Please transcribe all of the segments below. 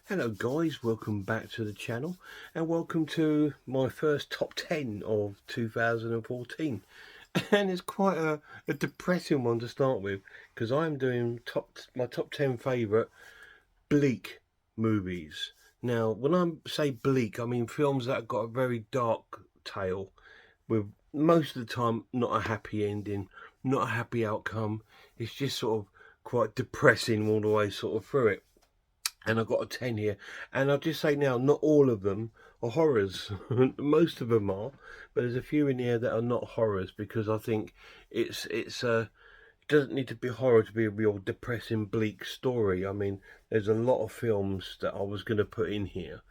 Hello guys, welcome back to the channel and welcome to my first top 10 of 2014. And it's quite a depressing one to start with because I'm doing my top 10 favourite bleak movies. Now when I say bleak, I mean films that have got a very dark tale with most of the time not a happy ending, not a happy outcome. It's just sort of quite depressing all the way sort of through it. And I've got a 10 here. And I'll just say now, not all of them are horrors. Most of them are, but there's a few in here that are not horrors because I think it doesn't need to be horror to be a real depressing, bleak story. I mean, there's a lot of films that I was going to put in here,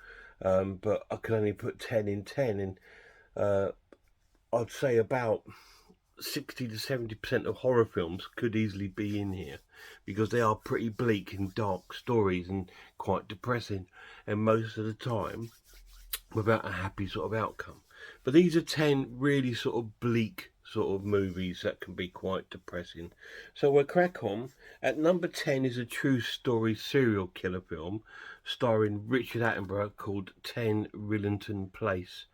but I could only put 10 in 10. And I'd say about 60 to 70% of horror films could easily be in here because they are pretty bleak and dark stories and quite depressing, and most of the time without a happy sort of outcome. But these are 10 really sort of bleak sort of movies that can be quite depressing. So we'll crack on. At number 10 is a true story serial killer film starring Richard Attenborough called 10 Rillington Place.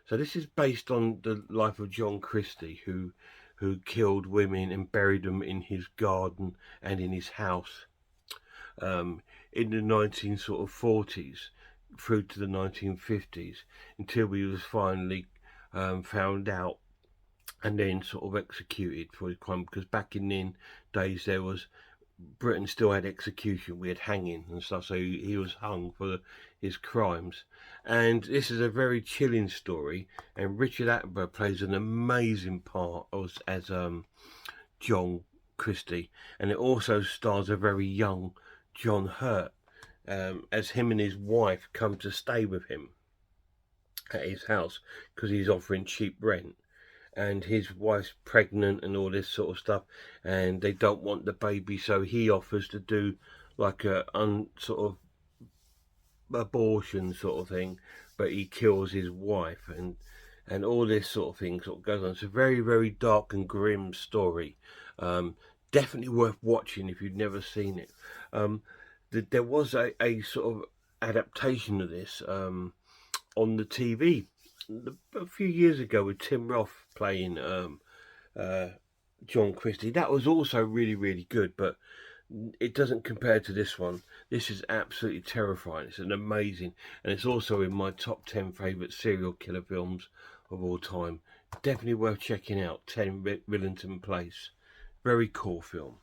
So this is based on the life of John Christie, who killed women and buried them in his garden and in his house in the 1940s through to the 1950s until he was finally found out and then sort of executed for his crime. Because back in then days there was Britain still had execution, we had hanging and stuff, so he was hung for his crimes. And this is a very chilling story, and Richard Attenborough plays an amazing part as John Christie, and it also stars a very young John Hurt, as him and his wife come to stay with him at his house because he's offering cheap rent, and his wife's pregnant and all this sort of stuff, and they don't want the baby, so he offers to do like a sort of abortion sort of thing, but he kills his wife, and all this sort of thing sort of goes on. It's a very, very dark and grim story. Definitely worth watching if you've never seen it. There was a sort of adaptation of this on the TV a few years ago with Tim Roth playing John Christie. That was also really, really good, but it doesn't compare to this one. This is absolutely terrifying. It's an amazing, and it's also in my top 10 favourite serial killer films of all time. Definitely worth checking out. 10 Rillington Place. Very cool film.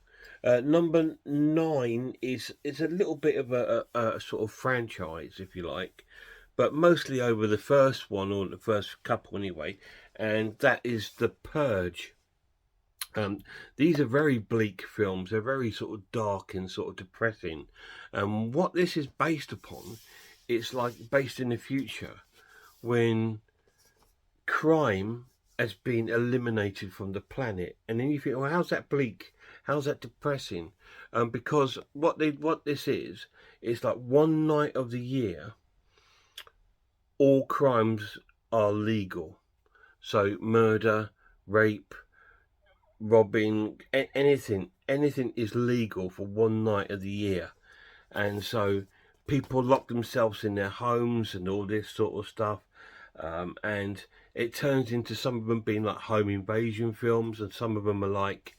Number 9 is a little bit of a sort of franchise, if you like, but mostly over the first one, or the first couple anyway, and that is The Purge. These are very bleak films. They're very sort of dark and sort of depressing. And what this is based upon, it's like based in the future when crime has been eliminated from the planet. And then you think, well, how's that bleak? How's that depressing? Because what this is, it's like one night of the year, all crimes are legal. So murder, rape, robbing, anything is legal for one night of the year. And so people lock themselves in their homes and all this sort of stuff, and it turns into some of them being like home invasion films, and some of them are like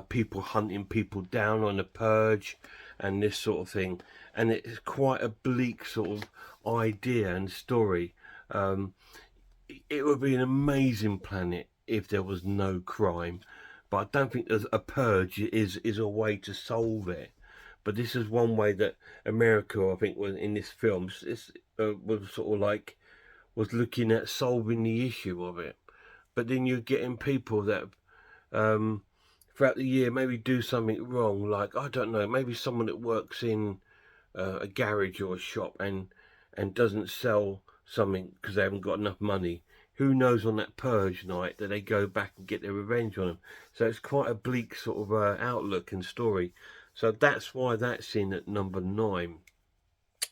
people hunting people down on a purge and this sort of thing. And it's quite a bleak sort of idea and story. It would be an amazing planet if there was no crime, but I don't think a purge is a way to solve it. But this is one way that America, I think, was in this film, was sort of like was looking at solving the issue of it. But then you're getting people that throughout the year maybe do something wrong, like, I don't know, maybe someone that works in a garage or a shop and doesn't sell something because they haven't got enough money. Who knows on that purge night that they go back and get their revenge on them. So it's quite a bleak sort of outlook and story. So that's why that's in at number 9.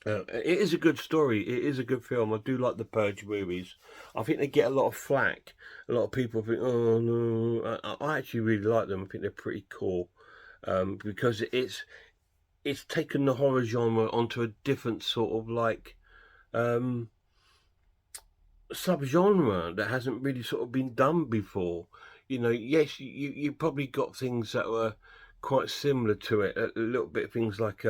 It is a good story. It is a good film. I do like the Purge movies. I think they get a lot of flack. A lot of people think, oh no. I actually really like them. I think they're pretty cool, because it's taken the horror genre onto a different sort of like subgenre that hasn't really sort of been done before. You know, yes, you probably got things that were quite similar to it, a little bit of things like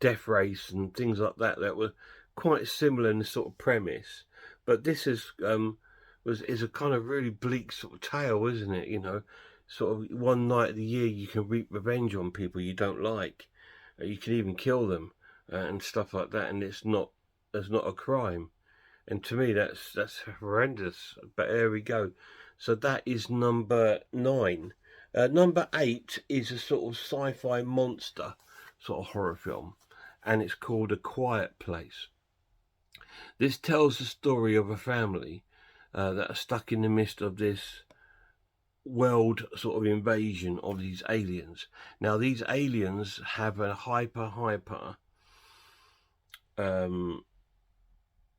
Death Race and things like that that were quite similar in the sort of premise. But this is a kind of really bleak sort of tale, isn't it? You know, sort of one night of the year you can wreak revenge on people you don't like. You can even kill them and stuff like that, and it's not a crime. And to me, that's horrendous. But there we go. So that is number 9. Number 8 is a sort of sci-fi monster sort of horror film, and it's called A Quiet Place. This tells the story of a family that are stuck in the midst of this world sort of invasion of these aliens. Now, these aliens have a hyper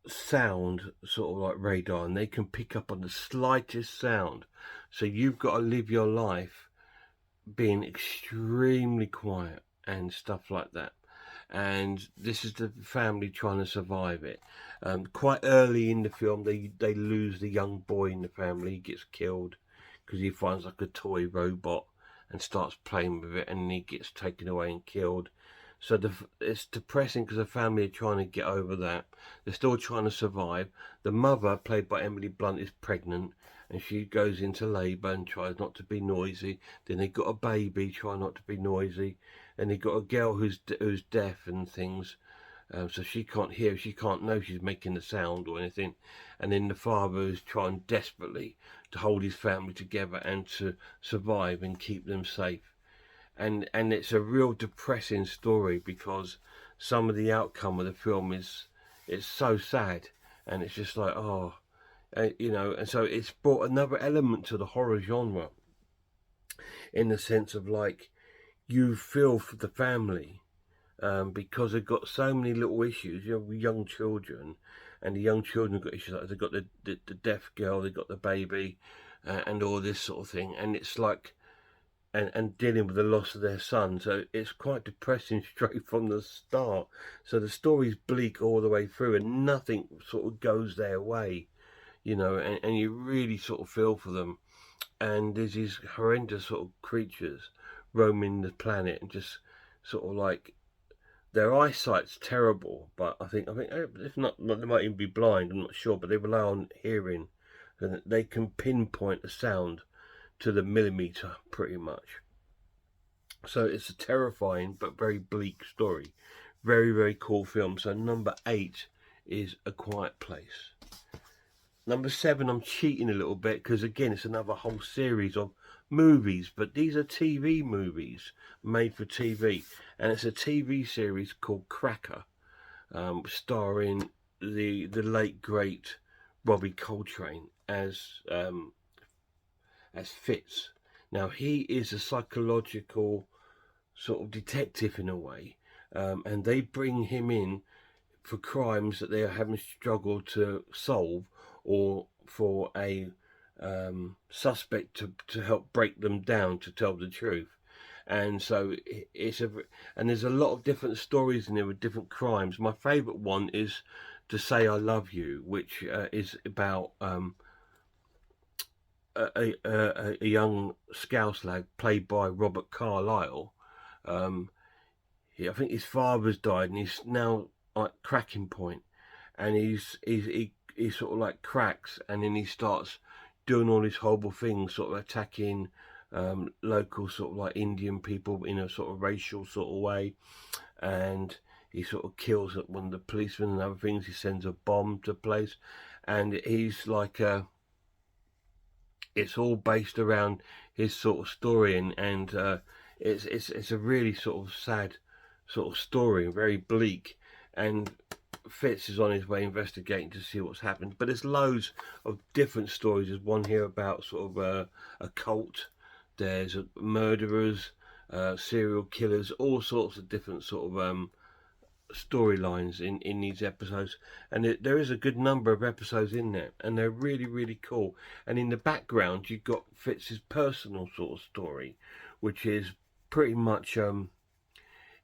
sound sort of like radar, and they can pick up on the slightest sound. So you've got to live your life being extremely quiet and stuff like that. And this is the family trying to survive it. Quite early in the film, they lose the young boy in the family. He gets killed because he finds like a toy robot and starts playing with it, and he gets taken away and killed. So it's depressing because the family are trying to get over that. They're still trying to survive. The mother, played by Emily Blunt, is pregnant, and she goes into labour and tries not to be noisy. Then they got a baby, try not to be noisy. And they got a girl who's deaf and things, so she can't hear, she can't know she's making a sound or anything. And then the father is trying desperately to hold his family together and to survive and keep them safe. And it's a real depressing story because some of the outcome of the film is it's so sad, and it's just like, oh, you know. And so it's brought another element to the horror genre in the sense of like you feel for the family because they've got so many little issues. You know, young children, and the young children have got issues like they've got the deaf girl, they've got the baby, and all this sort of thing. And it's like, and dealing with the loss of their son. So it's quite depressing straight from the start. So the story's bleak all the way through, and nothing sort of goes their way, you know, and you really sort of feel for them. And there's these horrendous sort of creatures roaming the planet, and just sort of like their eyesight's terrible, but I think if not, they might even be blind, I'm not sure, but they rely on hearing, and they can pinpoint a sound to the millimeter pretty much. So it's a terrifying but very bleak story. Very, very cool film. So number 8 is A Quiet Place. Number 7, I'm cheating a little bit because again it's another whole series of movies, but these are TV movies made for TV, and it's a TV series called Cracker, starring the late great Robbie Coltrane as Fitz. Now he is a psychological sort of detective in a way, and they bring him in for crimes that they are having struggled to solve, or for a suspect to help break them down to tell the truth. And so and there's a lot of different stories in there with different crimes. My favourite one is To Say I Love You, which is about a young Scouse lad played by Robert Carlyle. I think his father's died, and he's now at cracking point, and he sort of like cracks, and then he starts doing all these horrible things, sort of attacking local sort of like Indian people in a sort of racial sort of way, and he sort of kills one of the policemen and other things. He sends a bomb to a place, and he's like it's all based around his sort of story, and it's a really sort of sad sort of story, very bleak, and Fitz is on his way investigating to see what's happened. But there's loads of different stories. There's one here about sort of a cult. There's murderers, serial killers, all sorts of different sort of storylines in these episodes, and there is a good number of episodes in there, and they're really, really cool. And in the background you've got Fitz's personal sort of story, which is pretty much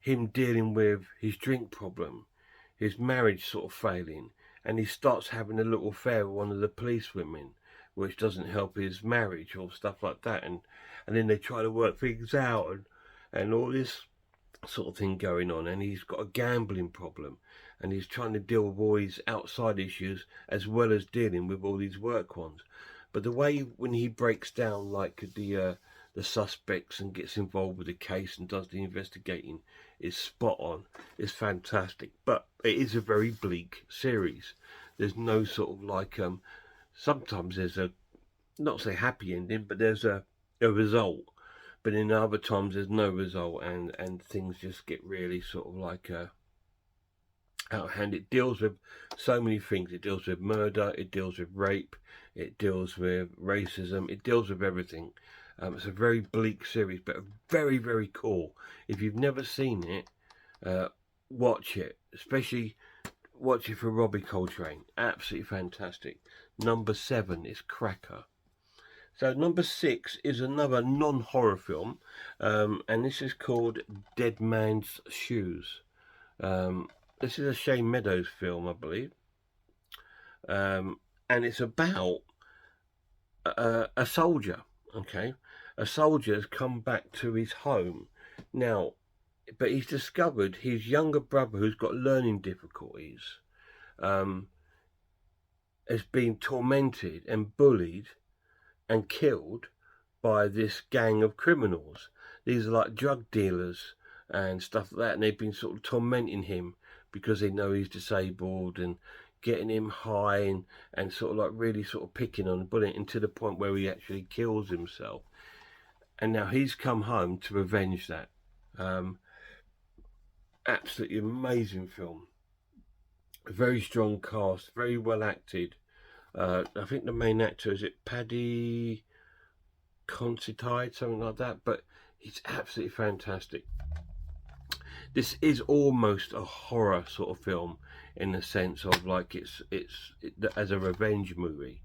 him dealing with his drink problem, his marriage sort of failing, and he starts having a little affair with one of the police women, which doesn't help his marriage or stuff like that, and then they try to work things out, and all this sort of thing going on, and he's got a gambling problem, and he's trying to deal with all these outside issues as well as dealing with all these work ones. But the way when he breaks down like the suspects and gets involved with the case and does the investigating is spot on. It's fantastic, but it is a very bleak series. There's no sort of like sometimes there's a, not say happy ending, but there's a result, but in other times there's no result, and things just get really sort of like out of hand. It deals with so many things. It deals with murder, it deals with rape, it deals with racism, it deals with everything. It's a very bleak series, but very, very cool. If you've never seen it, watch it. Especially watch it for Robbie Coltrane. Absolutely fantastic. Number 7 is Cracker. So number 6 is another non-horror film, and this is called Dead Man's Shoes. This is a Shane Meadows film, I believe, and it's about a soldier. Okay, a soldier has come back to his home now, but he's discovered his younger brother, who's got learning difficulties, has been tormented and bullied and killed by this gang of criminals. These are like drug dealers and stuff like that, and they've been sort of tormenting him because they know he's disabled and getting him high and sort of like really sort of picking on and bullying him to the point where he actually kills himself. And now he's come home to revenge that. Absolutely amazing film. Very strong cast, very well acted. I think the main actor, is it Paddy Considine, something like that, but he's absolutely fantastic. This is almost a horror sort of film in the sense of like it as a revenge movie.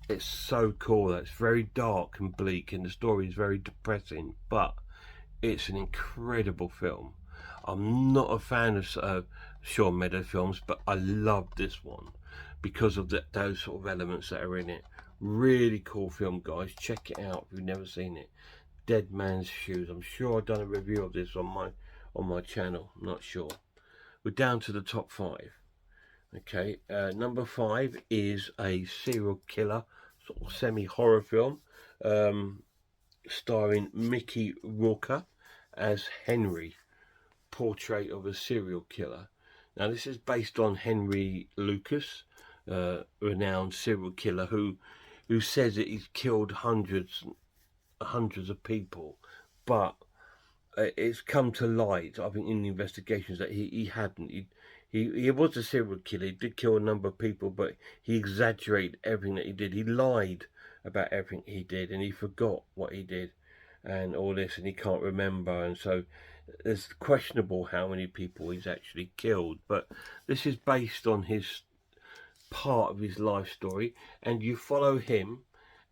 It's so cool. It's very dark and bleak, and the story is very depressing, but it's an incredible film. I'm not a fan of Shaun Meadows films, but I love this one because of those sort of elements that are in it. Really cool film, guys. Check it out if you've never seen it. Dead Man's Shoes. I'm sure I've done a review of this on my channel. I'm not sure. We're down to the top 5. Okay, number 5 is a serial killer sort of semi-horror film, starring Mickey Rourke as Henry, portrait of a serial killer. Now this is based on Henry Lucas, renowned serial killer who says that he's killed hundreds of people, but it's come to light, I think, in the investigations that he hadn't. He was a serial killer. He did kill a number of people, but he exaggerated everything that he did. He lied about everything he did, and he forgot what he did and all this, and he can't remember, and so it's questionable how many people he's actually killed. But this is based on his part of his life story, and you follow him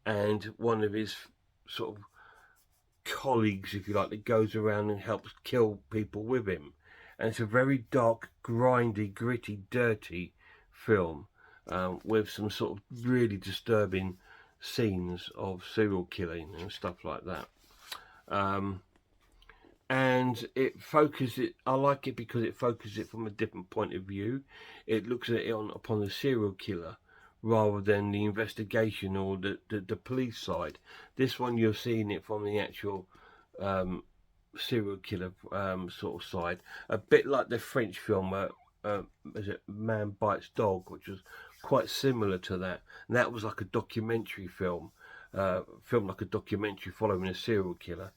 and one of his sort of colleagues, if you like, that goes around and helps kill people with him. And it's a very dark, grindy, gritty, dirty film, with some sort of really disturbing scenes of serial killing and stuff like that. And it focuses, I like it because it focuses it from a different point of view. It looks at it upon the serial killer rather than the investigation or the police side. This one, you're seeing it from the actual serial killer sort of side, a bit like the French film is it Man Bites Dog, which was quite similar to that, and that was like a documentary film, like a documentary following a serial killer.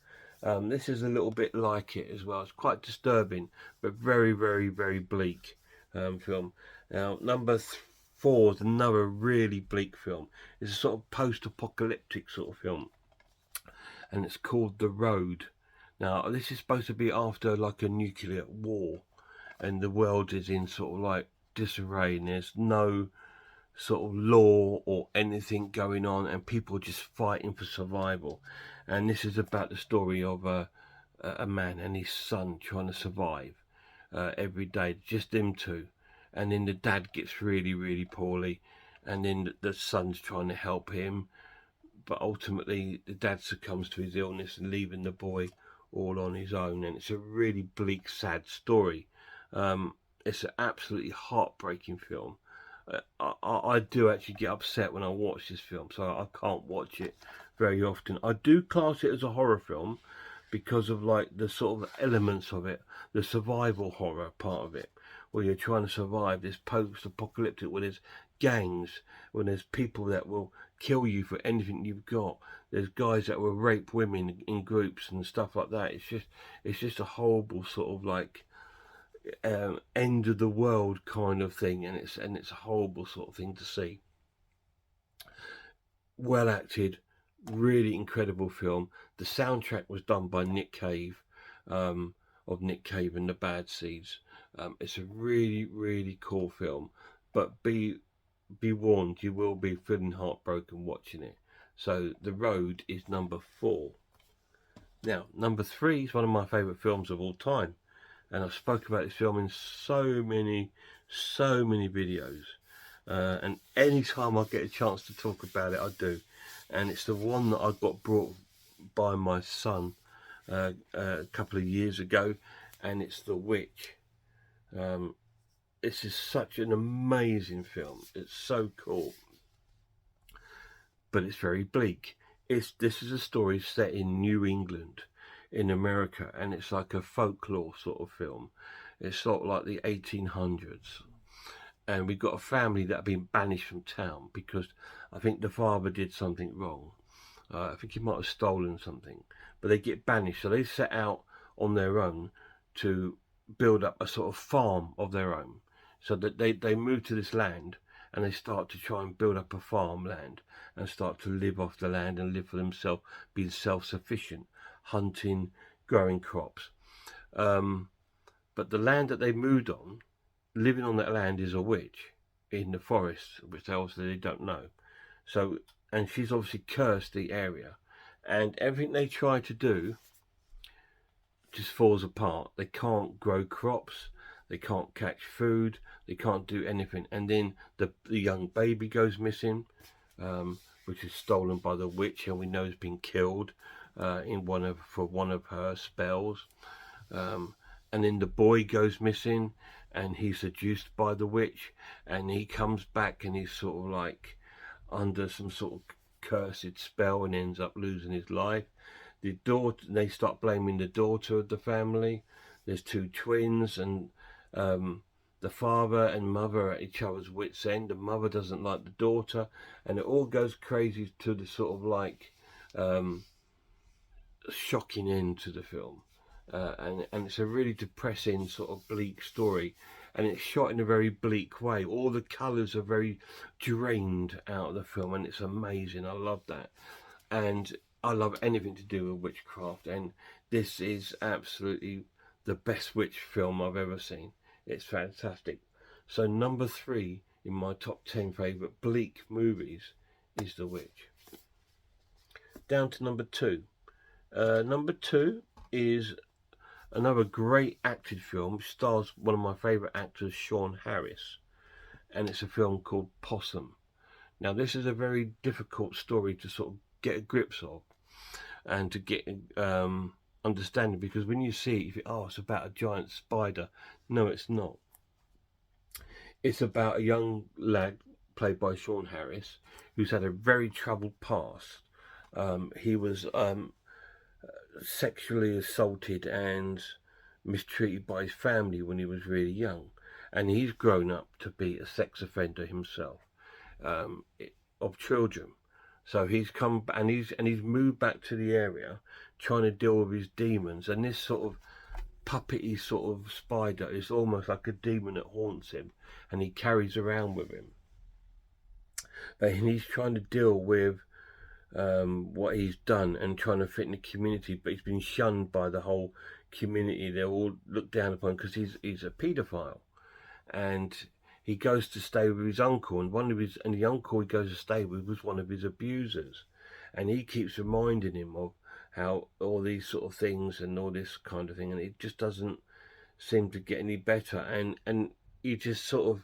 This is a little bit like it as well. It's quite disturbing, but very, very, very bleak film. Now, number 4 is another really bleak film. It's a sort of post-apocalyptic sort of film, and it's called The Road. Now, this is supposed to be after like a nuclear war, and the world is in sort of like disarray, and there's no sort of law or anything going on, and people are just fighting for survival. And this is about the story of a man and his son trying to survive every day, just them two. And then the dad gets really, really poorly, and then the son's trying to help him, but ultimately the dad succumbs to his illness and leaving the boy all on his own. And it's a really bleak, sad story. It's an absolutely heartbreaking film. I do actually get upset when I watch this film, so I can't watch it very often. I do class it as a horror film because of like the sort of elements of it, the survival horror part of it, where you're trying to survive this post-apocalyptic, where there's gangs, when there's people that will kill you for anything you've got. There's guys that will rape women in groups and stuff like that. It's just a horrible sort of like end of the world kind of thing, and it's a horrible sort of thing to see. Well acted, really incredible film. The soundtrack was done by Nick Cave, of Nick Cave and the Bad Seeds. It's a really, really cool film, but be warned, you will be feeling heartbroken watching it. So The Road is number 4. Now, number 3 is one of my favourite films of all time, and I've spoken about this film in so many videos. And anytime I get a chance to talk about it, I do. And it's the one that I got brought by my son a couple of years ago, and it's The Witch. This is such an amazing film. It's so cool, but it's very bleak. This is a story set in New England, in America, and it's like a folklore sort of film. It's sort of like the 1800s. And we've got a family that have been banished from town because I think the father did something wrong. I think he might have stolen something, but they get banished. So they set out on their own to build up a sort of farm of their own. So that they move to this land and they start to try and build up a farmland and start to live off the land and live for themselves, being self-sufficient, hunting, growing crops. But the land that they moved on, living on that land is a witch in the forest, which obviously they don't know. So, and she's obviously cursed the area, and everything they try to do just falls apart. They can't grow crops, they can't catch food, they can't do anything. And then the young baby goes missing, which is stolen by the witch, and we know has been killed for one of her spells. And then the boy goes missing, and he's seduced by the witch, and he comes back and he's sort of like under some sort of cursed spell and ends up losing his life. The daughter, they start blaming the daughter of the family. There's 2 twins, and the father and mother are at each other's wits' end. The mother doesn't like the daughter, and it all goes crazy to the sort of like shocking end to the film. And it's a really depressing sort of bleak story, and it's shot in a very bleak way. All the colours are very drained out of the film, and it's amazing. I love that, and I love anything to do with witchcraft, and this is absolutely the best witch film I've ever seen. It's fantastic. So number 3 in my top 10 favourite bleak movies is The Witch. Down to number 2. Number 2 is another great acted film, which stars one of my favourite actors, Sean Harris, and it's a film called Possum. Now, this is a very difficult story to sort of get a grips of and to get understanding, because when you see it, you think, oh, it's about a giant spider. No, it's not. It's about a young lad played by Sean Harris who's had a very troubled past. He was sexually assaulted and mistreated by his family when he was really young, and he's grown up to be a sex offender himself, of children. So he's come and he's moved back to the area trying to deal with his demons, and this sort of puppety sort of spider is almost like a demon that haunts him and he carries around with him. But he's trying to deal with what he's done and trying to fit in the community, but he's been shunned by the whole community. They all look down upon him because he's a paedophile, and he goes to stay with his uncle, and the uncle he goes to stay with was one of his abusers, and he keeps reminding him of how all these sort of things and all this kind of thing, and it just doesn't seem to get any better. And you just sort of,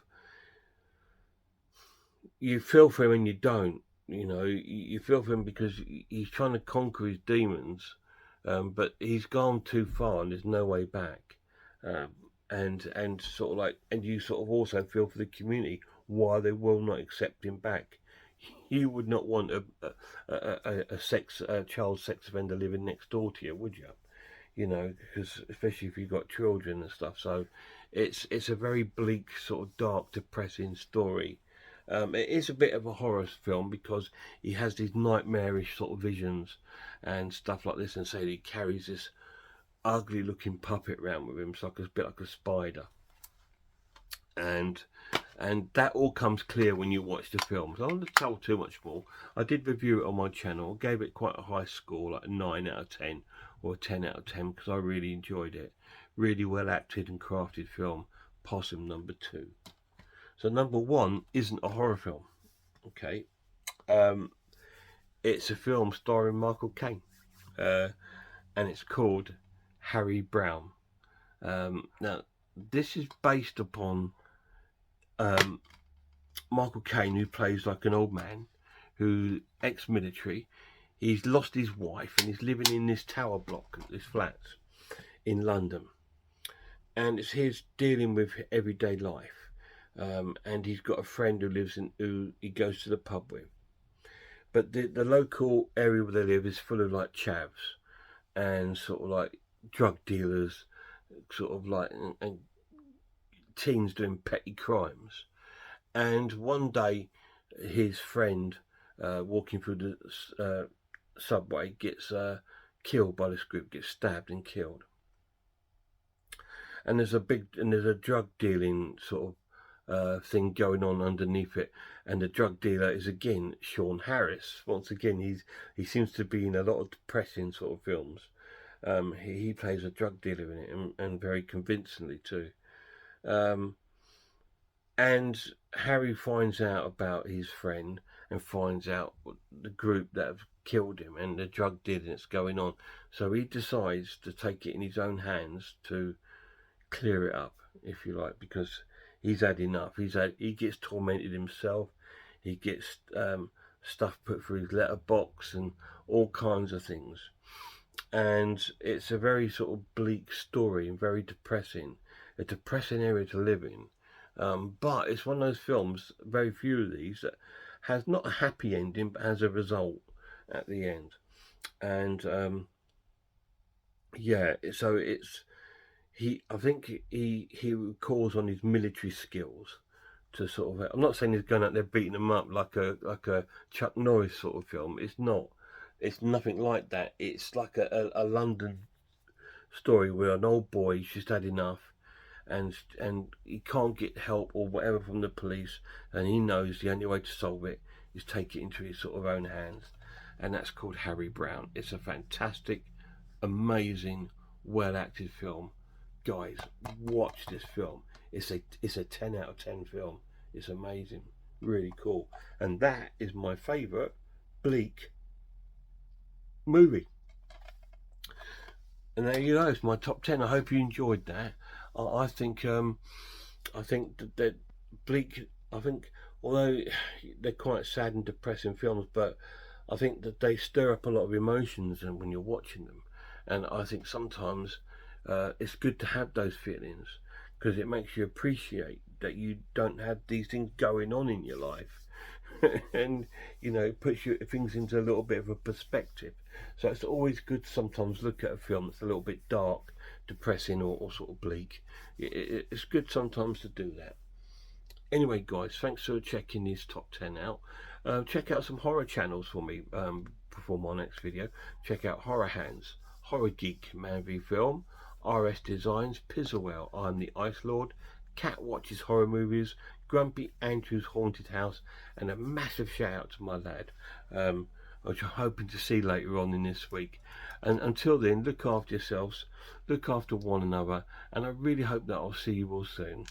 you feel for him and you don't. You know, you feel for him because he's trying to conquer his demons, but he's gone too far and there's no way back. Um, and sort of like, and you sort of also feel for the community why they will not accept him back. You would not want a child sex offender living next door to you, would you? You know, because especially if you've got children and stuff. So it's a very bleak, sort of dark, depressing story. It is a bit of a horror film because he has these nightmarish sort of visions and stuff like this, and say he carries this ugly looking puppet around with him. It's like a bit like a spider, and that all comes clear when you watch the film. So I don't want to tell too much more. I did review it on my channel, gave it quite a high score, like a 9 out of 10 or a 10 out of 10, because I really enjoyed it. Really well acted and crafted film. Possum number 2. So number 1 isn't a horror film, okay? It's a film starring Michael Caine, and it's called Harry Brown. Now, this is based upon Michael Caine, who plays like an old man, who ex-military. He's lost his wife and he's living in this tower block, this flat in London, and it's his dealing with everyday life. And he's got a friend who he goes to the pub with, but the local area where they live is full of like chavs and sort of like drug dealers, sort of like, and teens doing petty crimes. And one day his friend, walking through the subway, gets killed by this group, gets stabbed and killed. And there's a drug dealing sort of thing going on underneath it, and the drug dealer is again Sean Harris. Once again, he seems to be in a lot of depressing sort of films. He plays a drug dealer in it, and very convincingly too. And Harry finds out about his friend and finds out the group that have killed him and the drug dealing that's going on. So he decides to take it in his own hands to clear it up, if you like, because he's had enough. He gets tormented himself. He gets stuff put through his letterbox and all kinds of things. And it's a very sort of bleak story and very depressing. A depressing area to live in. But it's one of those films, very few of these, that has not a happy ending, but has a result at the end. And yeah, so I think he calls on his military skills to sort of. I'm not saying he's going out there beating them up like a Chuck Norris sort of film. It's not. It's nothing like that. It's like a London story where an old boy's just had enough. And he can't get help or whatever from the police, and he knows the only way to solve it is take it into his sort of own hands, and that's called Harry Brown. It's a fantastic, amazing, well acted film. Guys, watch this film. It's a 10 out of 10 film. It's amazing, really cool, and that is my favourite bleak movie. And there you go. It's my top 10. I hope you enjoyed that. I think that bleak. I think although they're quite sad and depressing films, but I think that they stir up a lot of emotions and when you're watching them. And I think sometimes it's good to have those feelings because it makes you appreciate that you don't have these things going on in your life. And you know, it puts things into a little bit of a perspective. So it's always good to sometimes look at a film that's a little bit dark, depressing, or sort of bleak. It's good sometimes to do that. Anyway, guys, thanks for checking this top 10 out. Check out some horror channels for me before my next video. Check out Horror Hands, Horror Geek, Man v Film, RS Designs, Pizzlewell, I'm the Ice Lord, Cat Watches Horror Movies, Grumpy Andrew's Haunted House, and a massive shout out to my lad, which I'm hoping to see later on in this week. And until then, look after yourselves, look after one another, and I really hope that I'll see you all soon.